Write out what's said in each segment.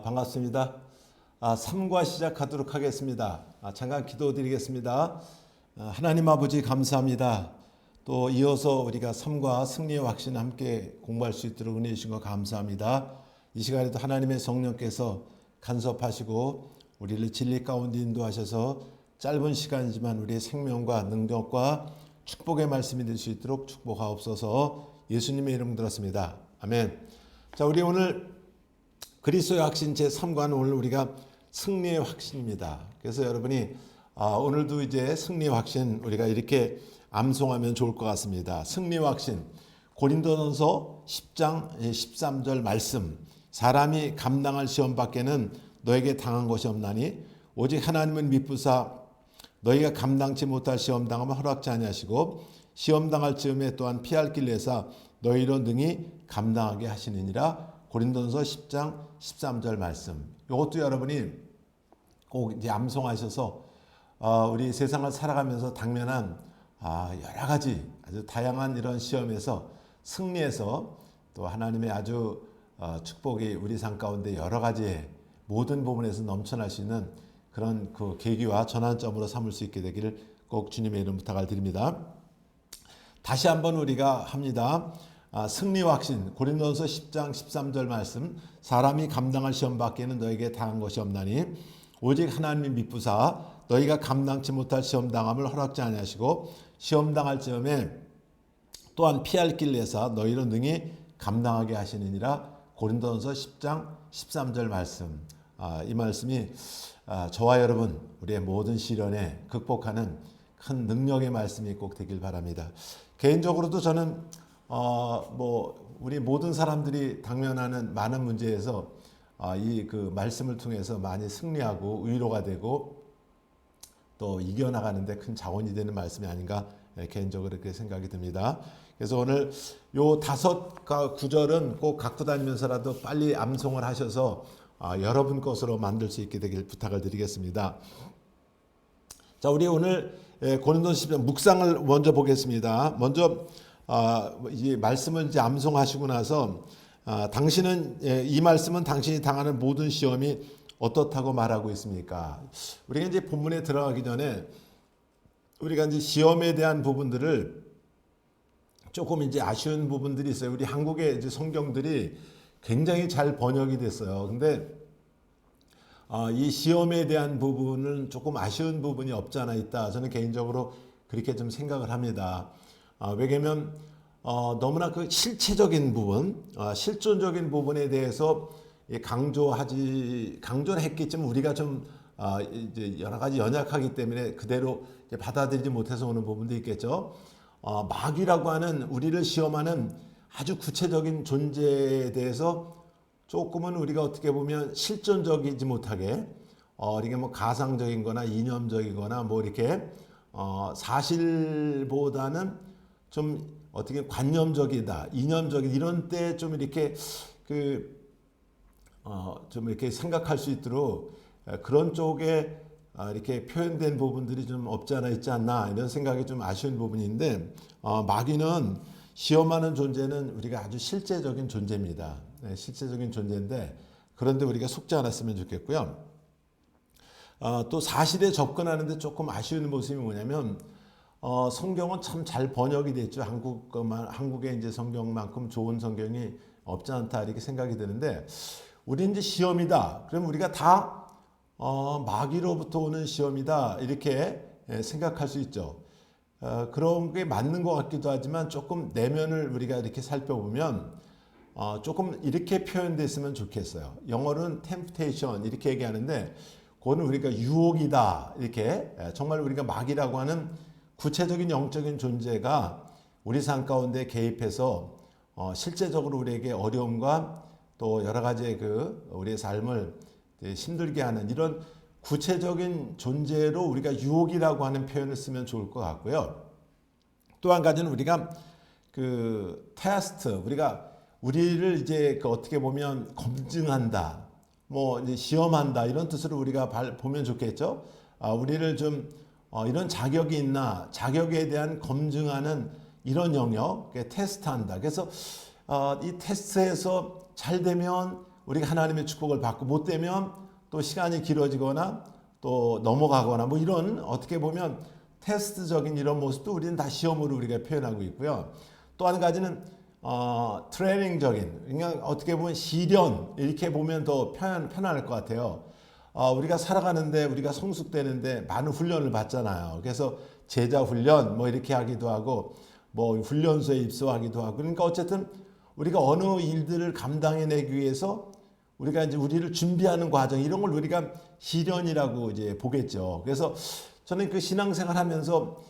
반갑습니다. 3과 시작하도록 하겠습니다. 잠깐 기도드리겠습니다. 하나님 아버지 감사합니다. 또 이어서 우리가 삶과 승리의 확신 함께 공부할 수 있도록 은혜 주신 것 감사합니다. 이 시간에도 하나님의 성령께서 간섭하시고 우리를 진리 가운데 인도하셔서 짧은 시간이지만 우리의 생명과 능력과 축복의 말씀이 될 수 있도록 축복하옵소서. 예수님의 이름 들었습니다. 아멘. 자, 우리 오늘 그리스도의 확신 제3과는 오늘 우리가 승리의 확신입니다. 그래서 여러분이 오늘도 이제 승리의 확신 우리가 이렇게 암송하면 좋을 것 같습니다. 승리의 확신. 고린도전서 10장 13절 말씀. 사람이 감당할 시험 밖에는 너에게 당한 것이 없나니 오직 하나님은 미쁘사 너희가 감당치 못할 시험 당함을 허락지 아니하시고 시험 당할 즈음에 또한 피할 길 내사 너희로 능히 감당하게 하시느니라. 고린도전서 10장 13절 말씀. 이것도 여러분이 꼭 이제 암송하셔서 우리 세상을 살아가면서 당면한 여러 가지 아주 다양한 이런 시험에서 승리해서 또 하나님의 아주 축복이 우리 삶 가운데 여러 가지의 모든 부분에서 넘쳐날 수 있는 그런 그 계기와 전환점으로 삼을 수 있게 되기를 꼭 주님의 이름 부탁을 드립니다. 다시 한번 우리가 합니다. 승리와 확신. 고린도전서 10장 13절 말씀. 사람이 감당할 시험 밖에는 너에게 당한 것이 없나니 오직 하나님이 미쁘사 너희가 감당치 못할 시험 당함을 허락지 아니하시고 시험 당할 즈음에 또한 피할 길 내사 너희로 능히 감당하게 하시느니라. 고린도전서 10장 13절 말씀. 이 말씀이 저와 여러분 우리의 모든 시련에 극복하는 큰 능력의 말씀이 꼭 되길 바랍니다. 개인적으로도 저는 우리 모든 사람들이 당면하는 많은 문제에서 이 그 말씀을 통해서 많이 승리하고 위로가 되고 또 이겨나가는데 큰 자원이 되는 말씀이 아닌가 개인적으로 그렇게 생각이 듭니다. 그래서 오늘 요 5구절은 꼭 갖고 다니면서라도 빨리 암송을 하셔서 여러분 것으로 만들 수 있게 되길 부탁을 드리겠습니다. 자, 우리 오늘 고린도서 10장 묵상을 먼저 보겠습니다. 먼저 이 말씀을 이제 암송하시고 나서 당신은 이 말씀은 당신이 당하는 모든 시험이 어떻다고 말하고 있습니까? 우리가 이제 본문에 들어가기 전에 우리가 이제 시험에 대한 부분들을 조금 이제 아쉬운 부분들이 있어요. 우리 한국의 이제 성경들이 굉장히 잘 번역이 됐어요. 근데 이 시험에 대한 부분은 조금 아쉬운 부분이 없지 않아 있다. 저는 개인적으로 그렇게 좀 생각을 합니다. 왜냐하면 너무나 그 실체적인 부분, 실존적인 부분에 대해서 강조를 했겠지만 우리가 좀 이제 여러 가지 연약하기 때문에 그대로 이제 받아들이지 못해서 오는 부분도 있겠죠. 마귀라고 하는 우리를 시험하는 아주 구체적인 존재에 대해서 조금은 우리가 어떻게 보면 실존적이지 못하게 이게 뭐 가상적인 거나 이념적이거나 뭐 이렇게 사실보다는 좀 어떻게 관념적이다, 이념적인 이런 때 좀 이렇게 좀 이렇게 생각할 수 있도록 그런 쪽에 이렇게 표현된 부분들이 좀 없지 않아 있지 않나 이런 생각이 좀 아쉬운 부분인데 마귀는 시험하는 존재는 우리가 아주 실제적인 존재입니다. 네, 실제적인 존재인데 그런데 우리가 속지 않았으면 좋겠고요. 또 사실에 접근하는데 조금 아쉬운 모습이 뭐냐면 성경은 참 잘 번역이 됐죠. 한국의 이제 성경만큼 좋은 성경이 없지 않다 이렇게 생각이 드는데 우리 이제 시험이다. 그럼 우리가 다 마귀로부터 오는 시험이다 이렇게 생각할 수 있죠. 그런 게 맞는 것 같기도 하지만 조금 내면을 우리가 이렇게 살펴보면 조금 이렇게 표현됐으면 좋겠어요. 영어로는 temptation 이렇게 얘기하는데 그거는 우리가 유혹이다 이렇게 정말 우리가 마귀라고 하는 구체적인 영적인 존재가 우리 삶 가운데 개입해서 실제적으로 우리에게 어려움과 또 여러 가지의 우리의 삶을 힘들게 하는 이런 구체적인 존재로 우리가 유혹이라고 하는 표현을 쓰면 좋을 것 같고요. 또 한 가지는 우리가 테스트, 우리가 우리를 이제 어떻게 보면 검증한다, 뭐 이제 시험한다 이런 뜻으로 우리가 보면 좋겠죠. 우리를 좀 이런 자격이 있나, 자격에 대한 검증하는 이런 영역, 테스트한다. 그래서 이 테스트에서 잘 되면 우리가 하나님의 축복을 받고 못 되면 또 시간이 길어지거나 또 넘어가거나 뭐 이런 어떻게 보면 테스트적인 이런 모습도 우리는 다 시험으로 우리가 표현하고 있고요. 또 한 가지는 트레이닝적인, 그냥 어떻게 보면 시련 이렇게 보면 더 편안할 것 같아요. 우리가 살아가는데 우리가 성숙되는데 많은 훈련을 받잖아요. 그래서 제자 훈련 뭐 이렇게 하기도 하고 뭐 훈련소에 입소하기도 하고 그러니까 어쨌든 우리가 어느 일들을 감당해내기 위해서 우리가 이제 우리를 준비하는 과정 이런 걸 우리가 시련이라고 이제 보겠죠. 그래서 저는 그 신앙생활 하면서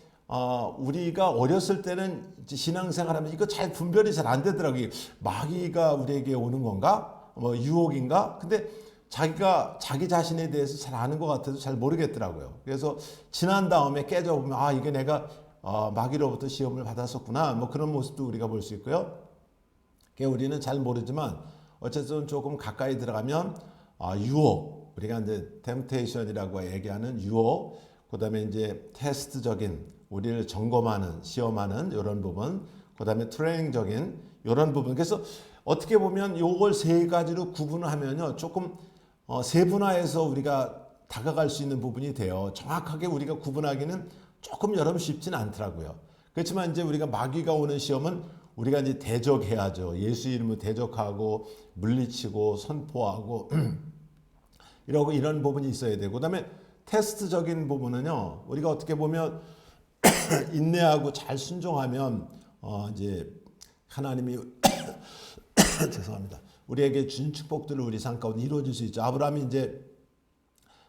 우리가 어렸을 때는 신앙생활하면 이거 잘 분별이 잘 안 되더라고요. 마귀가 우리에게 오는 건가? 뭐 유혹인가? 근데 자기가 자기 자신에 대해서 잘 아는 것 같아도 잘 모르겠더라고요. 그래서 지난 다음에 깨져보면 이게 내가 마귀로부터 시험을 받았었구나. 뭐 그런 모습도 우리가 볼 수 있고요. 우리는 잘 모르지만 어쨌든 조금 가까이 들어가면 유혹, 우리가 이제 템테이션이라고 얘기하는 유혹, 그다음에 이제 테스트적인 우리를 점검하는 시험하는 이런 부분, 그다음에 트레이닝적인 이런 부분. 그래서 어떻게 보면 요걸 세 가지로 구분하면요 조금 세분화해서 우리가 다가갈 수 있는 부분이 돼요. 정확하게 우리가 구분하기는 조금 여러분 쉽지는 않더라고요. 그렇지만 이제 우리가 마귀가 오는 시험은 우리가 이제 대적해야죠. 예수 이름으로 대적하고 물리치고 선포하고 이러고 이런 부분이 있어야 되고, 그다음에 테스트적인 부분은요. 우리가 어떻게 보면 인내하고 잘 순종하면 이제 하나님이 죄송합니다. 우리에게 준 축복들을 우리 삶 가운데 이루어질 수 있죠. 아브라함이 이제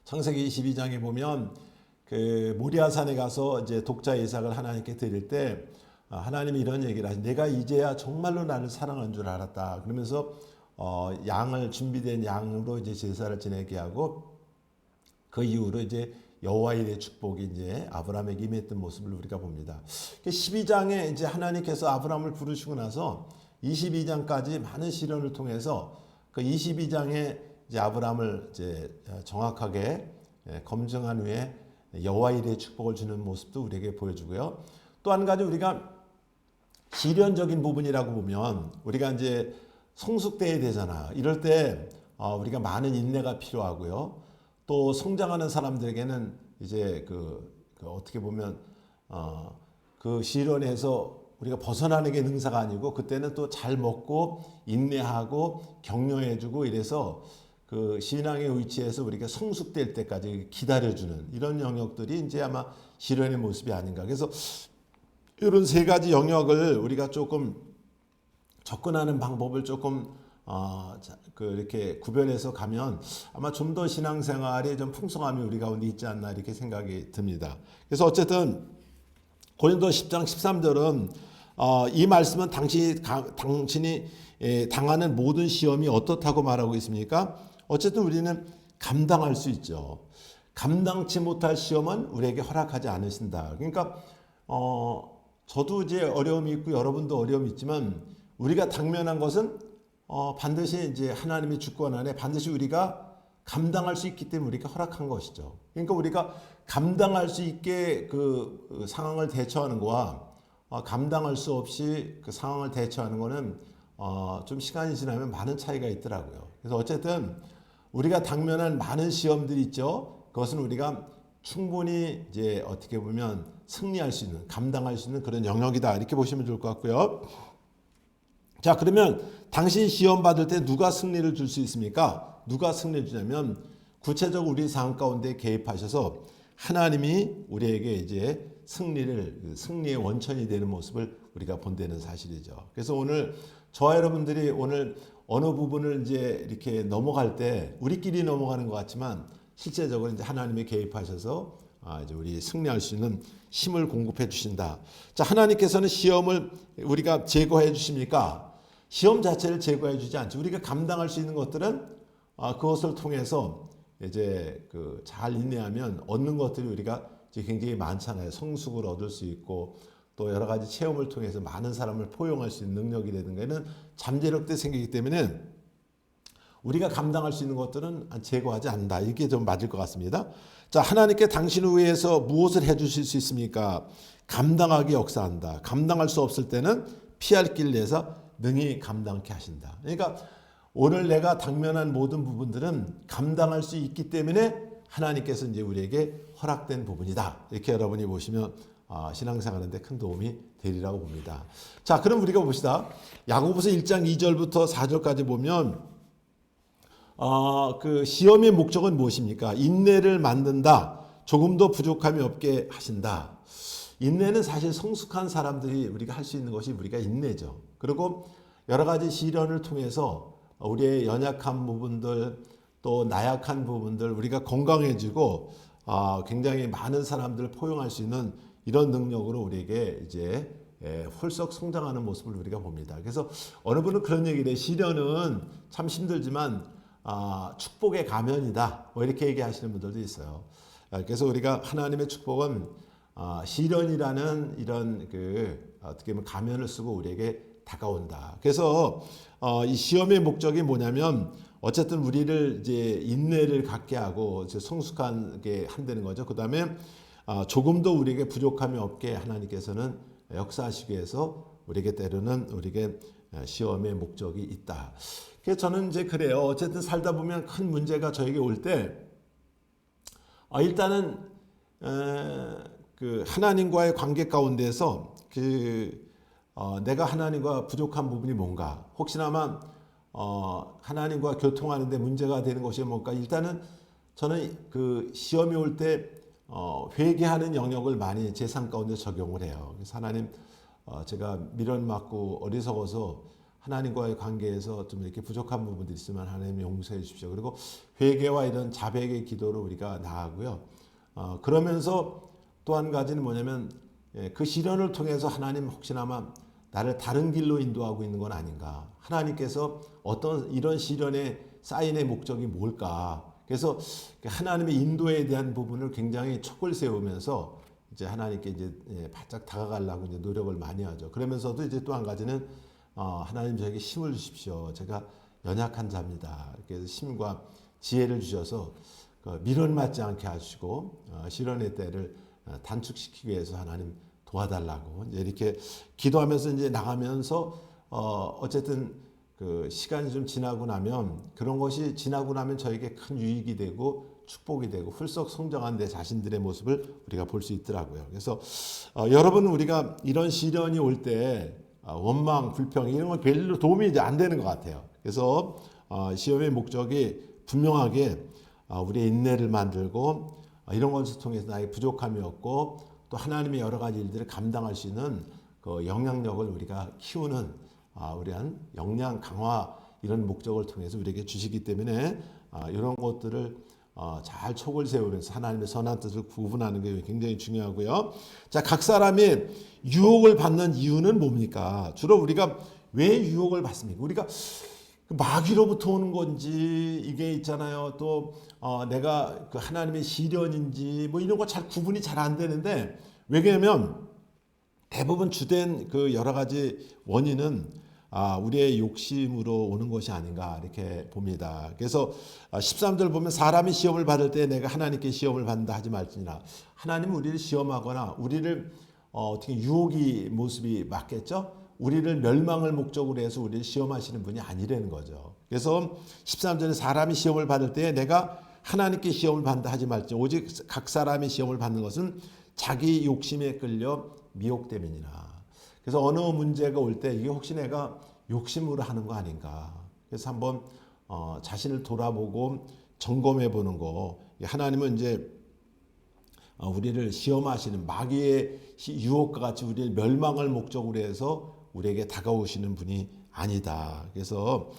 창세기 22장에 보면 그 모리아산에 가서 이제 독자 이삭을 하나님께 드릴 때 하나님이 이런 얘기를 하시. 내가 이제야 정말로 나를 사랑하는 줄 알았다. 그러면서 양을 준비된 양으로 이제 제사를 지내게 하고 그 이후로 이제 여호와 일의 축복이 이제 아브라함에게 임했던 모습을 우리가 봅니다. 12장에 이제 하나님께서 아브라함을 부르시고 나서 22장까지 많은 시련을 통해서 그 22장에 이제 아브라함을 이제 정확하게 검증한 후에 여호와 일의 축복을 주는 모습도 우리에게 보여주고요. 또 한 가지 우리가 시련적인 부분이라고 보면 우리가 이제 성숙돼야 되잖아. 이럴 때 우리가 많은 인내가 필요하고요. 또 성장하는 사람들에게는 이제 그 어떻게 보면 그 시련에서 우리가 벗어나는 게 능사가 아니고 그때는 또 잘 먹고 인내하고 격려해주고 이래서 그 신앙의 위치에서 우리가 성숙될 때까지 기다려주는 이런 영역들이 이제 아마 시련의 모습이 아닌가. 그래서 이런 세 가지 영역을 우리가 조금 접근하는 방법을 조금 이렇게 구별해서 가면 아마 좀 더 신앙생활에 좀 풍성함이 우리 가운데 있지 않나 이렇게 생각이 듭니다. 그래서 어쨌든 고린도 10장 13절은 이 말씀은 당신이 당하는 모든 시험이 어떻다고 말하고 있습니까? 어쨌든 우리는 감당할 수 있죠. 감당치 못할 시험은 우리에게 허락하지 않으신다. 그러니까 저도 이제 어려움이 있고 여러분도 어려움이 있지만 우리가 당면한 것은 반드시 이제 하나님의 주권 안에 반드시 우리가 감당할 수 있기 때문에 우리가 허락한 것이죠. 그러니까 우리가 감당할 수 있게 그 상황을 대처하는 거와 감당할 수 없이 그 상황을 대처하는 거는 좀 시간이 지나면 많은 차이가 있더라고요. 그래서 어쨌든 우리가 당면한 많은 시험들이 있죠. 그것은 우리가 충분히 이제 어떻게 보면 승리할 수 있는, 감당할 수 있는 그런 영역이다. 이렇게 보시면 좋을 것 같고요. 자, 그러면 당신 시험 받을 때 누가 승리를 줄 수 있습니까? 누가 승리를 주냐면 구체적으로 우리 상황 가운데 개입하셔서 하나님이 우리에게 이제 승리의 원천이 되는 모습을 우리가 본다는 사실이죠. 그래서 오늘 저와 여러분들이 오늘 어느 부분을 이제 이렇게 넘어갈 때 우리끼리 넘어가는 것 같지만 실제적으로 이제 하나님이 개입하셔서 이제 우리 승리할 수 있는 힘을 공급해 주신다. 자, 하나님께서는 시험을 우리가 제거해 주십니까? 시험 자체를 제거해 주지 않죠. 우리가 감당할 수 있는 것들은 그것을 통해서 이제 그 잘 인내하면 얻는 것들이 우리가 이제 굉장히 많잖아요. 성숙을 얻을 수 있고 또 여러 가지 체험을 통해서 많은 사람을 포용할 수 있는 능력이라든가 이런 잠재력들이 생기기 때문에 우리가 감당할 수 있는 것들은 제거하지 않는다. 이게 좀 맞을 것 같습니다. 자, 하나님께 당신을 위해서 무엇을 해 주실 수 있습니까? 감당하게 역사한다. 감당할 수 없을 때는 피할 길을 내서 능히 감당케 하신다. 그러니까 오늘 내가 당면한 모든 부분들은 감당할 수 있기 때문에 하나님께서 이제 우리에게 허락된 부분이다. 이렇게 여러분이 보시면 신앙생활하는데 큰 도움이 되리라고 봅니다. 자, 그럼 우리가 봅시다. 야고보서 1장 2절부터 4절까지 보면 그 시험의 목적은 무엇입니까? 인내를 만든다. 조금도 부족함이 없게 하신다. 인내는 사실 성숙한 사람들이 우리가 할 수 있는 것이 우리가 인내죠. 그리고 여러 가지 시련을 통해서 우리의 연약한 부분들 또 나약한 부분들 우리가 건강해지고 굉장히 많은 사람들을 포용할 수 있는 이런 능력으로 우리에게 이제 홀썩 성장하는 모습을 우리가 봅니다. 그래서 어느 분은 그런 얘기를 해요. 시련은 참 힘들지만 축복의 가면이다. 뭐 이렇게 얘기하시는 분들도 있어요. 그래서 우리가 하나님의 축복은 시련이라는 이런 어떻게 보면 가면을 쓰고 우리에게 다가온다. 그래서 이 시험의 목적이 뭐냐면 어쨌든 우리를 이제 인내를 갖게 하고 이제 성숙하게 한다는 거죠. 그 다음에 조금도 우리에게 부족함이 없게 하나님께서는 역사하시기 위해서 우리에게 때로는 우리에게 시험의 목적이 있다. 그래서 저는 이제 그래요. 어쨌든 살다 보면 큰 문제가 저에게 올 때 일단은 그 하나님과의 관계 가운데서 내가 하나님과 부족한 부분이 뭔가 혹시나마 하나님과 교통하는데 문제가 되는 것이 뭔가 일단은 저는 그 시험이 올 때 회개하는 영역을 많이 제 삶 가운데 적용을 해요. 그래서 하나님 제가 미련 맞고 어리석어서 하나님과의 관계에서 좀 이렇게 부족한 부분들이 있으면 하나님 용서해 주십시오. 그리고 회개와 이런 자백의 기도를 우리가 나아가고요. 그러면서 또 한 가지는 뭐냐면 그 시련을 통해서 하나님 혹시나마 나를 다른 길로 인도하고 있는 건 아닌가. 하나님께서 어떤 이런 시련의 사인의 목적이 뭘까. 그래서 하나님의 인도에 대한 부분을 굉장히 촉을 세우면서 이제 하나님께 이제 바짝 다가가려고 이제 노력을 많이 하죠. 그러면서도 이제 또 한 가지는 하나님 저에게 힘을 주십시오. 제가 연약한 자입니다. 그래서 힘과 지혜를 주셔서 미련 맞지 않게 하시고 시련의 때를 단축시키기 위해서 하나님 도와달라고 이제 이렇게 기도하면서 이제 나가면서 어쨌든 그 시간이 좀 지나고 나면 그런 것이 지나고 나면 저에게 큰 유익이 되고 축복이 되고 훌썩 성장한 내 자신들의 모습을 우리가 볼 수 있더라고요. 그래서 여러분 우리가 이런 시련이 올 때 원망, 불평 이런 건 별로 도움이 이제 안 되는 것 같아요. 그래서 시험의 목적이 분명하게 우리의 인내를 만들고 이런 것을 통해서 나의 부족함이 없고 또 하나님의 여러 가지 일들을 감당할 수 있는 그 영향력을 우리가 키우는 우리한 역량 강화 이런 목적을 통해서 우리에게 주시기 때문에 이런 것들을 잘 촉을 세우면서 하나님의 선한 뜻을 구분하는 게 굉장히 중요하고요. 자, 각 사람이 유혹을 받는 이유는 뭡니까? 주로 우리가 왜 유혹을 받습니까? 우리가 마귀로부터 오는 건지 이게 있잖아요. 또 내가 그 하나님의 시련인지 뭐 이런 거 잘 구분이 잘 안 되는데 왜냐하면 대부분 주된 그 여러 가지 원인은 우리의 욕심으로 오는 것이 아닌가 이렇게 봅니다. 그래서 13절 보면 사람이 시험을 받을 때 내가 하나님께 시험을 받는다 하지 말지니라. 하나님은 우리를 시험하거나 우리를 어떻게 유혹이 모습이 맞겠죠? 우리를 멸망을 목적으로 해서 우리를 시험하시는 분이 아니라는 거죠. 그래서 13절에 사람이 시험을 받을 때 내가 하나님께 시험을 받는다 하지 말지 오직 각 사람이 시험을 받는 것은 자기 욕심에 끌려 미혹됨이니라. 그래서 어느 문제가 올 때 이게 혹시 내가 욕심으로 하는 거 아닌가. 그래서 한번 자신을 돌아보고 점검해 보는 거. 하나님은 이제 우리를 시험하시는 마귀의 유혹과 같이 우리를 멸망을 목적으로 해서 우리에게 다가오시는 분이 아니다. 그래서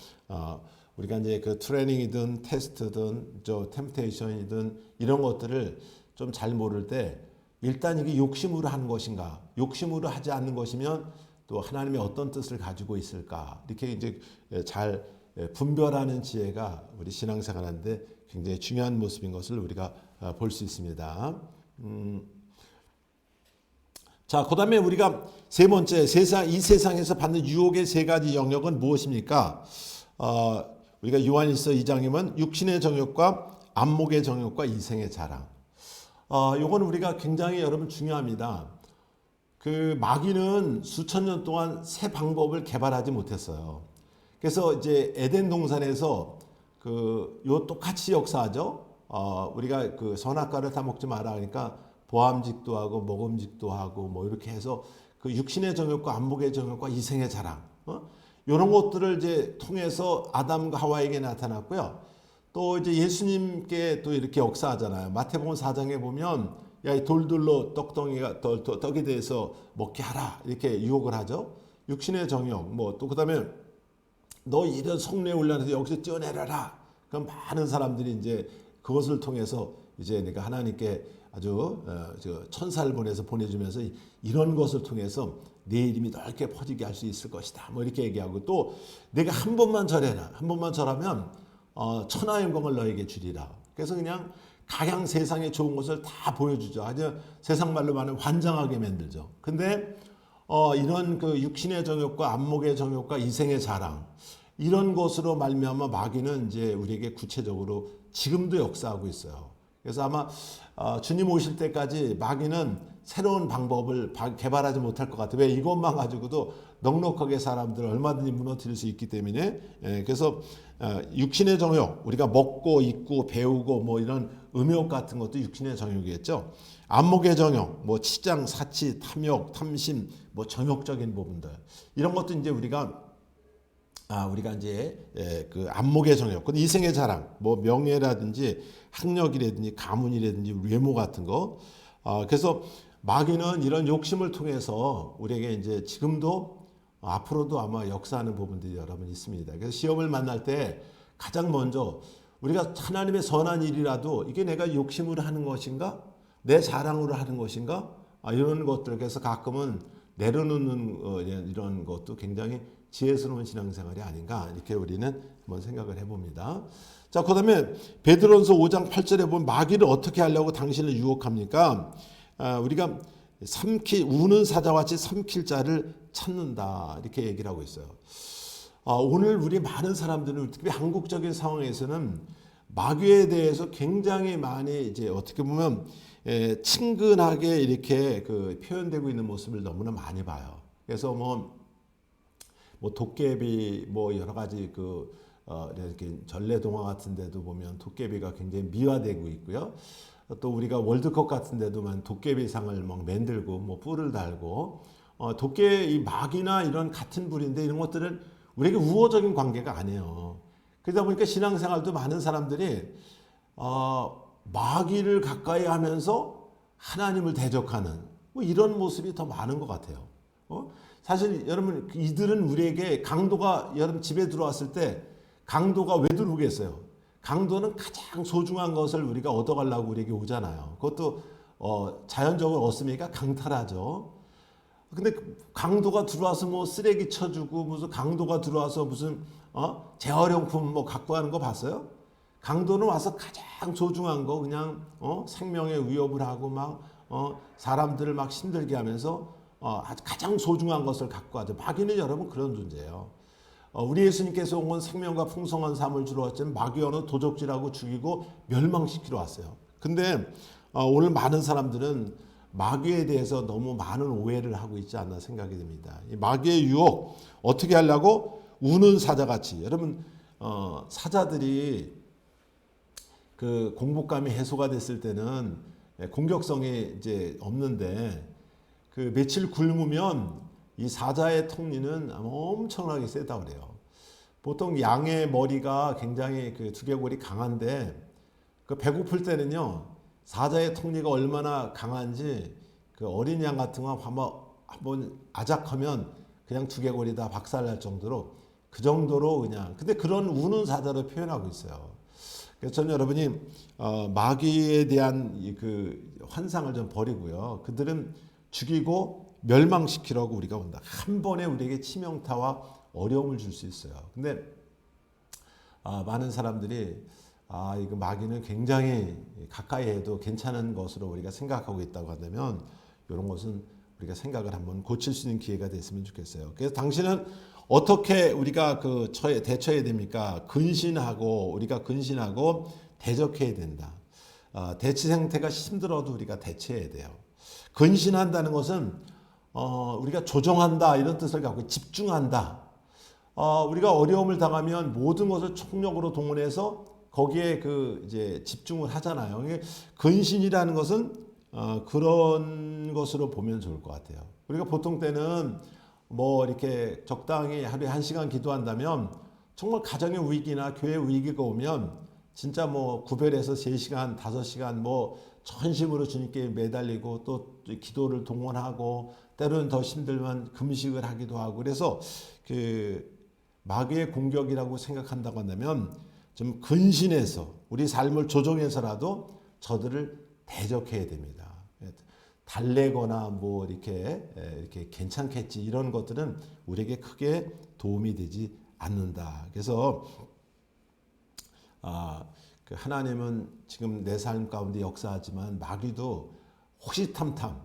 우리가 이제 그 트레이닝이든 테스트든 템테이션이든 이런 것들을 좀 잘 모를 때 일단 이게 욕심으로 하는 것인가, 욕심으로 하지 않는 것이면 또 하나님의 어떤 뜻을 가지고 있을까 이렇게 이제 잘 분별하는 지혜가 우리 신앙생활하는데 굉장히 중요한 모습인 것을 우리가 볼 수 있습니다. 자, 그다음에 우리가 세 번째 이 세상에서 받는 유혹의 세 가지 영역은 무엇입니까? 우리가 요한일서 2장이면 육신의 정욕과 안목의 정욕과 이생의 자랑. 요건 우리가 굉장히 여러분 중요합니다. 그 마귀는 수천 년 동안 새 방법을 개발하지 못했어요. 그래서 이제 에덴 동산에서 요 똑같이 역사하죠. 우리가 그 선악과를 다 먹지 마라 하니까 보암직도 하고 먹음직도 하고 뭐 이렇게 해서 그 육신의 정욕과 안목의 정욕과 이생의 자랑, 이런 것들을 이제 통해서 아담과 하와에게 나타났고요. 또 이제 예수님께 또 이렇게 역사하잖아요. 마태복음 4장에 보면 야, 이 돌들로 떡이 돼서 먹게 하라 이렇게 유혹을 하죠. 육신의 정욕, 뭐 또 그다음에 너 이런 속내 훈련해서 여기서 뛰어내려라. 그럼 많은 사람들이 이제 그것을 통해서 이제 내가 하나님께 아주 천사를 보내주면서 이런 것을 통해서 내 이름이 넓게 퍼지게 할 수 있을 것이다. 뭐 이렇게 얘기하고 또 내가 한 번만 절해라. 한 번만 절하면 천하 영광을 너에게 주리라. 그래서 그냥 가장 세상에 좋은 것을 다 보여주죠. 아주 세상 말로 말하면 환장하게 만들죠. 근데 이런 그 육신의 정욕과 안목의 정욕과 이생의 자랑 이런 것으로 말미암아 마귀는 이제 우리에게 구체적으로 지금도 역사하고 있어요. 그래서 아마 주님 오실 때까지 마귀는 새로운 방법을 개발하지 못할 것 같아요. 왜 이것만 가지고도 넉넉하게 사람들을 얼마든지 무너뜨릴 수 있기 때문에. 그래서 육신의 정욕, 우리가 먹고 입고 배우고 뭐 이런 음욕 같은 것도 육신의 정욕이겠죠. 안목의 정욕, 뭐 치장, 사치, 탐욕, 탐심, 뭐 정욕적인 부분들 이런 것도 이제 우리가 이제 그 안목의 정욕, 그 이생의 자랑, 뭐 명예라든지 학력이라든지 가문이라든지 외모 같은 거. 그래서 마귀는 이런 욕심을 통해서 우리에게 이제 지금도 앞으로도 아마 역사하는 부분들이 여러분 있습니다. 그래서 시험을 만날 때 가장 먼저 우리가 하나님의 선한 일이라도 이게 내가 욕심으로 하는 것인가? 내 자랑으로 하는 것인가? 이런 것들. 그래서 가끔은 내려놓는 이런 것도 굉장히 지혜스러운 신앙생활이 아닌가 이렇게 우리는 한번 생각을 해봅니다. 자, 그다음에 베드로전서 5장 8절에 보면 마귀를 어떻게 하려고 당신을 유혹합니까? 우리가 우는 사자같이 삼킬 자를 찾는다 이렇게 얘기를 하고 있어요. 오늘 우리 많은 사람들은 특히 한국적인 상황에서는 마귀에 대해서 굉장히 많이 이제 어떻게 보면 친근하게 이렇게 그 표현되고 있는 모습을 너무나 많이 봐요. 그래서 뭐 도깨비 뭐 여러 가지 이렇게 전래동화 같은 데도 보면 도깨비가 굉장히 미화되고 있고요. 또 우리가 월드컵 같은 데도만 도깨비상을 막 만들고 뭐 뿔을 달고 이 마귀나 이런 같은 불인데 이런 것들은 우리에게 우호적인 관계가 아니에요. 그러다 보니까 신앙생활도 많은 사람들이 마귀를 가까이 하면서 하나님을 대적하는 뭐 이런 모습이 더 많은 것 같아요. 사실 여러분 이들은 우리에게 여러분 집에 들어왔을 때 강도가 왜 들어오겠어요? 강도는 가장 소중한 것을 우리가 얻어가려고 우리에게 오잖아요. 그것도 자연적으로 얻으니까 강탈하죠. 근데 강도가 들어와서 뭐 쓰레기 쳐주고 무슨 강도가 들어와서 무슨 재활용품 뭐 갖고 가는 거 봤어요? 강도는 와서 가장 소중한 거 그냥 생명에 위협을 하고 막 사람들을 막 힘들게 하면서 가장 소중한 것을 갖고 가죠. 마귀는 여러분 그런 존재예요. 우리 예수님께서 온 건 생명과 풍성한 삶을 주러 왔지만 마귀와는 도적질하고 죽이고 멸망시키러 왔어요. 근데 오늘 많은 사람들은 마귀에 대해서 너무 많은 오해를 하고 있지 않나 생각이 듭니다. 이 마귀의 유혹 어떻게 하려고? 우는 사자같이. 여러분 사자들이 그 공복감이 해소가 됐을 때는 공격성이 이제 없는데 그 며칠 굶으면 이 사자의 턱니는 엄청나게 세다 그래요. 보통 양의 머리가 굉장히 그 두개골이 강한데 그 배고플 때는요 사자의 턱니가 얼마나 강한지 그 어린 양 같은 거 한번 아작하면 그냥 두개골이 다 박살날 정도로 그 정도로 그냥 근데 그런 우는 사자로 표현하고 있어요. 그래서 저는 여러분이 마귀에 대한 그 환상을 좀 버리고요. 그들은 죽이고 멸망시키려고 우리가 온다. 한 번에 우리에게 치명타와 어려움을 줄 수 있어요. 근데 많은 사람들이 이거 마귀는 굉장히 가까이 해도 괜찮은 것으로 우리가 생각하고 있다고 한다면 이런 것은 우리가 생각을 한번 고칠 수 있는 기회가 됐으면 좋겠어요. 그래서 당신은 어떻게 우리가 대처해야 됩니까? 우리가 근신하고 대적해야 된다. 대치 상태가 힘들어도 우리가 대처해야 돼요. 근신한다는 것은 우리가 조정한다 이런 뜻을 갖고 집중한다. 우리가 어려움을 당하면 모든 것을 총력으로 동원해서 거기에 그 이제 집중을 하잖아요. 이게 근신이라는 것은 그런 것으로 보면 좋을 것 같아요. 우리가 보통 때는 뭐 이렇게 적당히 하루에 1시간 기도한다면 정말 가정의 위기나 교회 위기가 오면 진짜 뭐 구별해서 3시간, 5시간 뭐 전심으로 주님께 매달리고 또 기도를 동원하고 때로는 더 힘들면 금식을 하기도 하고 그래서 그 마귀의 공격이라고 생각한다고 한다면 좀 근신해서 우리 삶을 조정해서라도 저들을 대적해야 됩니다. 달래거나 뭐 이렇게 괜찮겠지 이런 것들은 우리에게 크게 도움이 되지 않는다. 그래서 그 하나님은 지금 내 삶 가운데 역사하지만 마귀도 호시탐탐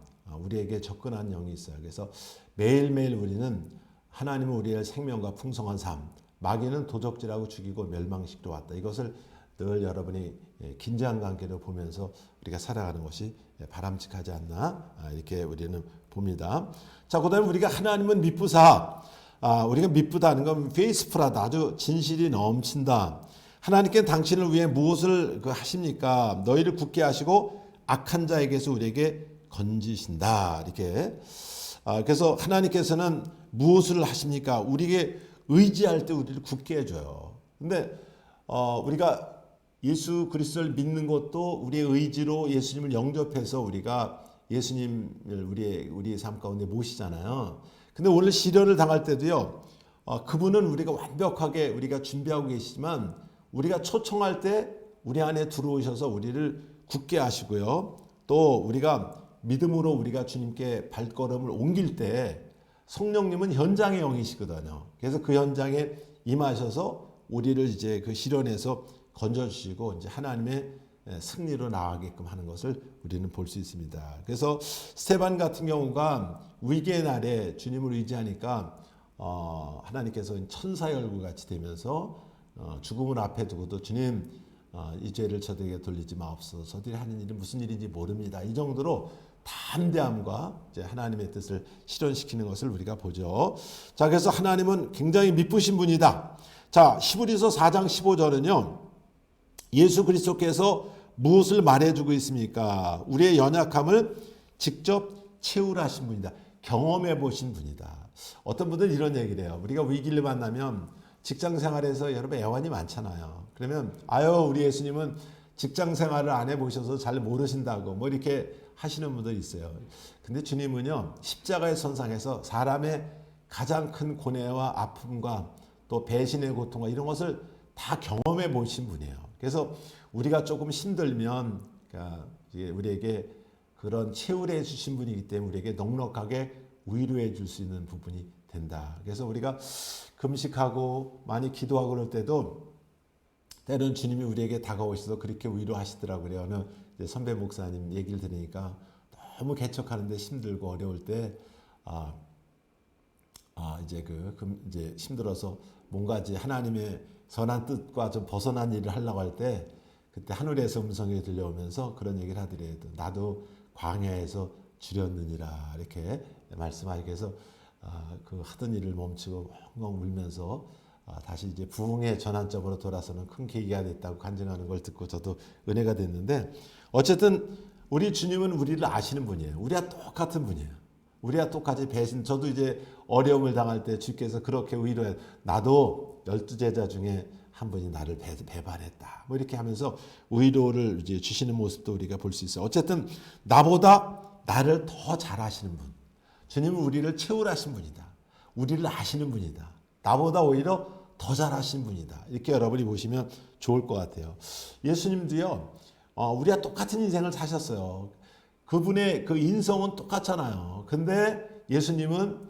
우리에게 접근한 영이 있어요. 그래서 매일매일 우리는 하나님은 우리의 생명과 풍성한 삶, 마귀는 도적질하고 죽이고 멸망시키러 왔다. 이것을 늘 여러분이 긴장 관계로 보면서 우리가 살아가는 것이 바람직하지 않나 이렇게 우리는 봅니다. 자, 그다음에 우리가 하나님은 미쁘사. 우리가 미쁘다는 건 페이스풀하다. 아주 진실이 넘친다. 하나님께는 당신을 위해 무엇을 하십니까? 너희를 굳게 하시고 악한 자에게서 우리에게 건지신다. 이렇게. 그래서 하나님께서는 무엇을 하십니까? 우리에게 의지할 때 우리를 굳게 해줘요. 근데 우리가 예수 그리스도를 믿는 것도 우리의 의지로 예수님을 영접해서 우리가 예수님을 우리의 삶 가운데 모시잖아요. 근데 오늘 시련을 당할 때도요. 그분은 우리가 완벽하게 우리가 준비하고 계시지만 우리가 초청할 때 우리 안에 들어오셔서 우리를 굳게 하시고요. 또 우리가 믿음으로 우리가 주님께 발걸음을 옮길 때 성령님은 현장의 영이시거든요. 그래서 그 현장에 임하셔서 우리를 이제 그 시련에서 건져주시고 이제 하나님의 승리로 나아가게끔 하는 것을 우리는 볼 수 있습니다. 그래서 스테반 같은 경우가 위기의 날에 주님을 의지하니까 하나님께서 천사의 얼굴 같이 되면서 죽음을 앞에 두고도 주님 이 죄를 저들에게 돌리지 마옵소서. 저들이 하는 일이 무슨 일인지 모릅니다. 이 정도로 담대함과 이제 하나님의 뜻을 실현시키는 것을 우리가 보죠. 자, 그래서 하나님은 굉장히 미쁘신 분이다. 자, 히브리서 4장 15절은요. 예수 그리스도께서 무엇을 말해주고 있습니까? 우리의 연약함을 직접 채우라 하신 분이다. 경험해 보신 분이다. 어떤 분들은 이런 얘기를 해요. 우리가 위기를 만나면 직장 생활에서 여러분 애환이 많잖아요. 그러면 우리 예수님은 직장 생활을 안 해보셔서 잘 모르신다고 뭐 이렇게 하시는 분들이 있어요. 근데 주님은요. 십자가의 선상에서 사람의 가장 큰 고뇌와 아픔과 또 배신의 고통과 이런 것을 다 경험해 보신 분이에요. 그래서 우리가 조금 힘들면 그러니까 우리에게 그런 채울해 해 주신 분이기 때문에 우리에게 넉넉하게 위로해 줄 수 있는 부분이 된다. 그래서 우리가 금식하고 많이 기도하고 그럴 때도 때로는 주님이 우리에게 다가오셔서 그렇게 위로하시더라고요. 어느 선배 목사님 얘기를 들으니까 너무 개척하는데 힘들고 어려울 때 이제 힘들어서 뭔가 이제 하나님의 선한 뜻과 좀 벗어난 일을 하려고 할 때 그때 하늘에서 음성이 들려오면서 그런 얘기를 하더래요. 나도 광야에서 주렸느니라 이렇게 말씀하시게 해서 그 하던 일을 멈추고 엉엉 울면서 다시 이제 부흥의 전환점으로 돌아서는 큰 계기가 됐다고 간증하는 걸 듣고 저도 은혜가 됐는데 어쨌든 우리 주님은 우리를 아시는 분이에요. 우리와 똑같은 분이에요. 우리와 똑같이 배신. 저도 이제 어려움을 당할 때 주께서 그렇게 위로해. 나도 12제자 중에 한 분이 나를 배반했다. 뭐 이렇게 하면서 위로를 이제 주시는 모습도 우리가 볼 수 있어요. 어쨌든 나보다 나를 더 잘 아시는 분. 주님은 우리를 채울하신 분이다. 우리를 아시는 분이다. 나보다 오히려 더 잘 아시는 분이다. 이렇게 여러분이 보시면 좋을 것 같아요. 예수님도요. 우리와 똑같은 인생을 사셨어요. 그분의 그 인성은 똑같잖아요. 근데 예수님은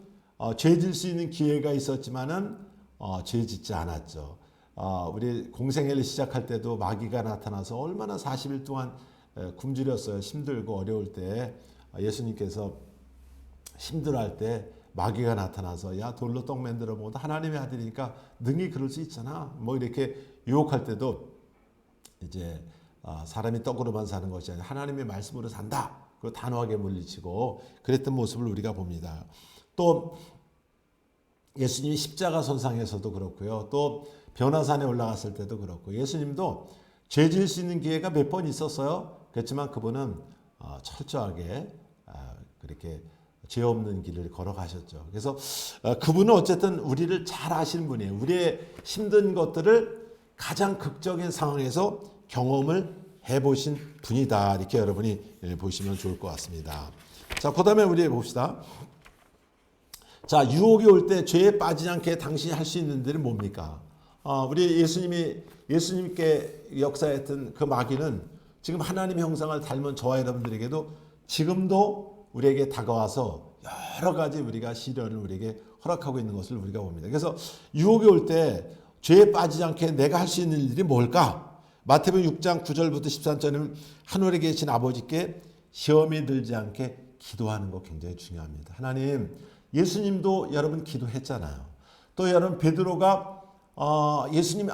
죄 질 수 있는 기회가 있었지만은 죄 짓지 않았죠. 우리 공생애를 시작할 때도 마귀가 나타나서 얼마나 40일 동안 굶주렸어요. 힘들고 어려울 때 예수님께서 힘들어할 때 마귀가 나타나서 야 돌로 떡 만들어 먹어도 하나님의 아들이니까 능히 그럴 수 있잖아. 뭐 이렇게 유혹할 때도 이제 사람이 떡으로만 사는 것이 아니라 하나님의 말씀으로 산다. 그리고 단호하게 물리치고 그랬던 모습을 우리가 봅니다. 또 예수님이 십자가 손상에서도 그렇고요. 또 변화산에 올라갔을 때도 그렇고 예수님도 죄 지을 수 있는 기회가 몇 번 있었어요. 그렇지만 그분은 철저하게 그렇게 죄 없는 길을 걸어가셨죠. 그래서 그분은 어쨌든 우리를 잘 아시는 분이에요. 우리의 힘든 것들을 가장 극적인 상황에서 경험을 해보신 분이다. 이렇게 여러분이 보시면 좋을 것 같습니다. 자, 그 다음에 우리 봅시다. 자, 유혹이 올 때 죄에 빠지지 않게 당신이 할 수 있는 일은 뭡니까? 우리 예수님께 역사했던 그 마귀는 지금 하나님의 형상을 닮은 저와 여러분들에게도 지금도 우리에게 다가와서 여러 가지 우리가 시련을 우리에게 허락하고 있는 것을 우리가 봅니다. 그래서 유혹이 올 때 죄에 빠지지 않게 내가 할 수 있는 일이 뭘까? 마태복음 6장 9절부터 13절은 하늘에 계신 아버지께 시험에 들지 않게 기도하는 거 굉장히 중요합니다. 하나님, 예수님도 여러분 기도했잖아요. 또 여러분 베드로가 예수님이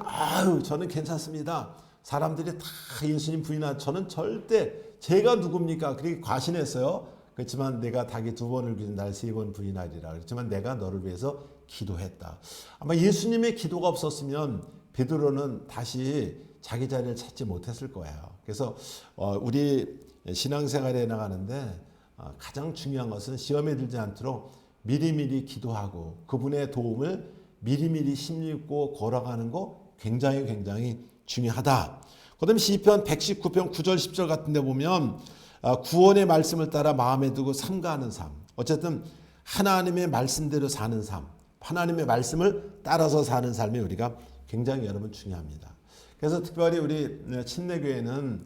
저는 괜찮습니다. 사람들이 다 예수님 부인하 저는 절대 제가 누굽니까? 그렇게 과신했어요. 그렇지만 내가 닭이 2번을 부인 날 3번 부인하리라. 그렇지만 내가 너를 위해서 기도했다. 아마 예수님의 기도가 없었으면 베드로는 다시 자기 자리를 찾지 못했을 거예요. 그래서 우리 신앙생활에 나가는데 가장 중요한 것은 시험에 들지 않도록 미리미리 기도하고 그분의 도움을 미리미리 힘입고 걸어가는 거 굉장히 중요하다. 그 다음에 시편 119편 9절 10절 같은 데 보면 구원의 말씀을 따라 마음에 두고 삼가하는 삶. 어쨌든 하나님의 말씀대로 사는 삶. 하나님의 말씀을 따라서 사는 삶이 우리가 굉장히 여러분 중요합니다. 그래서 특별히 우리 침례교회는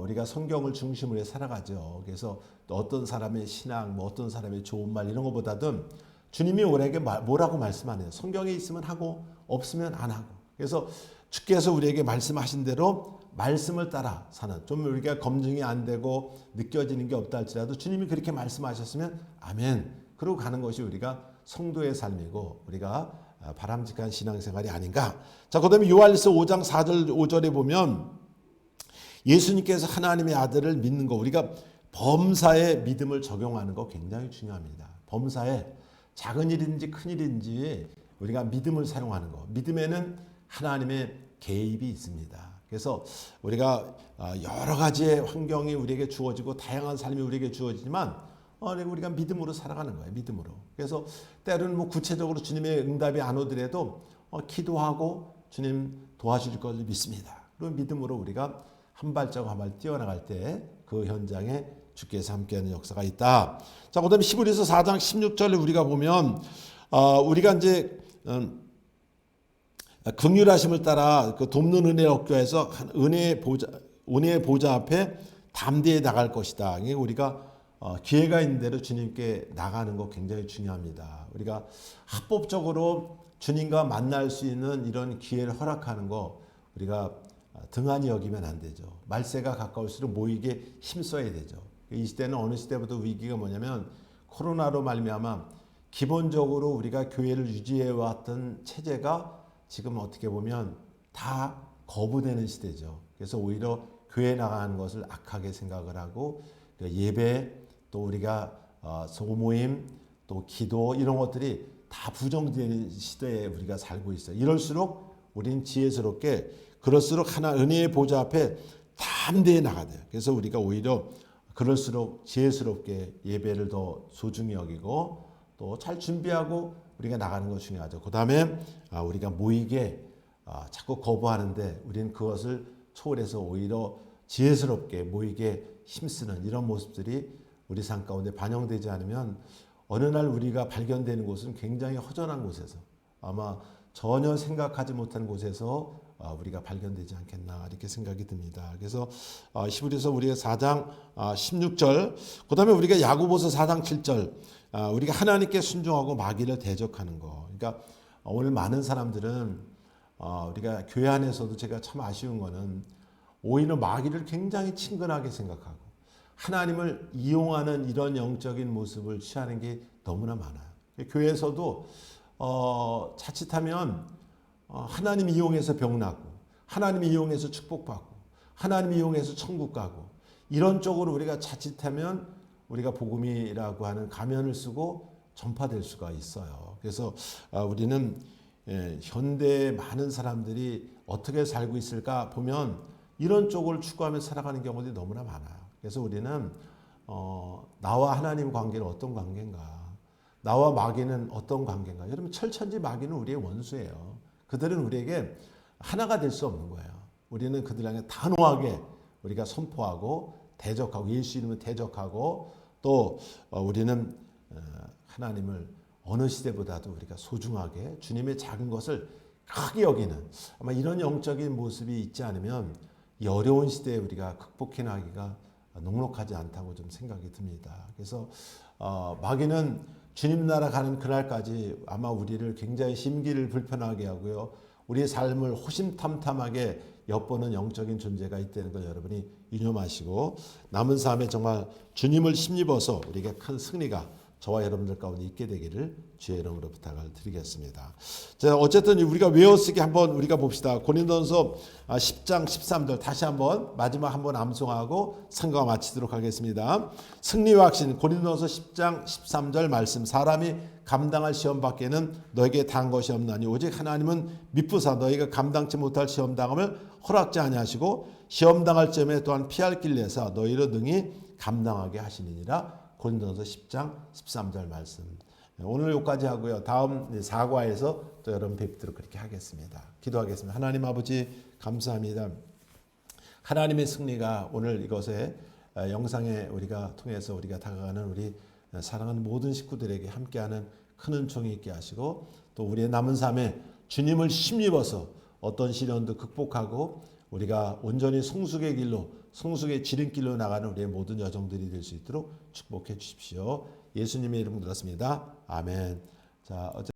우리가 성경을 중심으로 살아가죠. 그래서 어떤 사람의 신앙, 어떤 사람의 좋은 말 이런 것보다도 주님이 우리에게 뭐라고 말씀 안 해요. 성경에 있으면 하고 없으면 안 하고. 그래서 주께서 우리에게 말씀하신 대로 말씀을 따라 사는, 좀 우리가 검증이 안 되고 느껴지는 게 없다 할지라도 주님이 그렇게 말씀하셨으면 아멘. 그러고 가는 것이 우리가 성도의 삶이고 우리가 바람직한 신앙생활이 아닌가. 자, 그 다음에 요한일서 5장 4절 5절에 보면 예수님께서 하나님의 아들을 믿는 거, 우리가 범사에 믿음을 적용하는 거 굉장히 중요합니다. 범사에 작은 일인지 큰 일인지 우리가 믿음을 사용하는 거. 믿음에는 하나님의 개입이 있습니다. 그래서 우리가 여러 가지의 환경이 우리에게 주어지고 다양한 삶이 우리에게 주어지지만 우리가 믿음으로 살아가는 거예요. 믿음으로. 그래서 때로는 뭐 구체적으로 주님의 응답이 안 오더라도 기도하고 주님 도와줄 것을 믿습니다. 그리고 믿음으로 우리가 한 발자국 한 발 뛰어나갈 때 그 현장에 주께서 함께하는 역사가 있다. 자, 그다음에 히브리서 4장 16절을 우리가 보면 우리가 이제 긍휼하심을 따라 그 돕는 은혜를 얻기 위해서 은혜의 보좌 앞에 담대히 나갈 것이다. 우리가 기회가 있는 대로 주님께 나가는 거 굉장히 중요합니다. 우리가 합법적으로 주님과 만날 수 있는 이런 기회를 허락하는 거 우리가 등한히 여기면 안 되죠. 말세가 가까울수록 모이게 힘써야 되죠. 이 시대는 어느 시대보다 위기가 뭐냐면 코로나로 말미암아 기본적으로 우리가 교회를 유지해왔던 체제가 지금 어떻게 보면 다 거부되는 시대죠. 그래서 오히려 교회 나가는 것을 악하게 생각을 하고 예배 또 우리가 소모임 또 기도 이런 것들이 다 부정되는 시대에 우리가 살고 있어요. 이럴수록 우리는 지혜스럽게 그럴수록 하나 은혜의 보좌 앞에 담대히 나가야 돼요. 그래서 우리가 오히려 그럴수록 지혜스럽게 예배를 더 소중히 여기고 또 잘 준비하고 우리가 나가는 것 중요하죠. 그 다음에 우리가 모이게 자꾸 거부하는데 우리는 그것을 초월해서 오히려 지혜스럽게 모이게 힘쓰는 이런 모습들이 우리 삶 가운데 반영되지 않으면 어느 날 우리가 발견되는 곳은 굉장히 허전한 곳에서 아마 전혀 생각하지 못한 곳에서 우리가 발견되지 않겠나 이렇게 생각이 듭니다. 그래서 히브리서 우리가 4장 16절 그 다음에 우리가 야고보서 4장 7절 우리가 하나님께 순종하고 마귀를 대적하는 거. 그러니까 오늘 많은 사람들은 우리가 교회 안에서도 제가 참 아쉬운 거는 오히려 마귀를 굉장히 친근하게 생각하고 하나님을 이용하는 이런 영적인 모습을 취하는 게 너무나 많아요. 교회에서도 자칫하면 하나님 이용해서 병나고 하나님 이용해서 축복받고 하나님 이용해서 천국 가고 이런 쪽으로 우리가 자칫하면 우리가 복음이라고 하는 가면을 쓰고 전파될 수가 있어요. 그래서 우리는 현대의 많은 사람들이 어떻게 살고 있을까 보면 이런 쪽을 추구하며 살아가는 경우들이 너무나 많아요. 그래서 우리는 나와 하나님 관계는 어떤 관계인가? 나와 마귀는 어떤 관계인가? 여러분 철천지 마귀는 우리의 원수예요. 그들은 우리에게 하나가 될 수 없는 거예요. 우리는 그들에게 단호하게 우리가 선포하고 대적하고 예수 이름을 대적하고 또 우리는 하나님을 어느 시대보다도 우리가 소중하게 주님의 작은 것을 크게 여기는 아마 이런 영적인 모습이 있지 않으면 이 어려운 시대에 우리가 극복해나가기가 녹록하지 않다고 좀 생각이 듭니다. 그래서 마귀는 주님 나라 가는 그날까지 아마 우리를 굉장히 심기를 불편하게 하고요. 우리의 삶을 호심탐탐하게 엿보는 영적인 존재가 있다는 걸 여러분이 유념하시고 남은 삶에 정말 주님을 힘입어서 우리에게 큰 승리가 저와 여러분들 가운데 있게 되기를 주의 이름으로 부탁을 드리겠습니다. 자, 어쨌든 우리가 외워쓰기 한번 우리가 봅시다. 고린도전서 10장 13절 다시 한번 마지막 한번 암송하고 상과 마치도록 하겠습니다. 승리와 확신 고린도전서 10장 13절 말씀 사람이 감당할 시험 밖에는 너에게 단 것이 없나니 오직 하나님은 미쁘사 너희가 감당치 못할 시험 당함을 허락지 아니하시고 시험 당할 점에 또한 피할 길 내사 너희로 능히 감당하게 하시니라. 고린도전서 10장 13절 말씀. 오늘 여기까지 하고요. 다음 사과에서 또 여러분 뵙도록 그렇게 하겠습니다. 기도하겠습니다. 하나님 아버지 감사합니다. 하나님의 승리가 오늘 이것에 영상에 우리가 통해서 우리가 다가가는 우리 사랑하는 모든 식구들에게 함께하는 큰 은총이 있게 하시고 또 우리의 남은 삶에 주님을 힘입어서 어떤 시련도 극복하고 우리가 온전히 성숙의 길로 성숙의 지름길로 나가는 우리의 모든 여정들이 될 수 있도록 축복해 주십시오. 예수님의 이름으로 드렸습니다. 아멘. 자,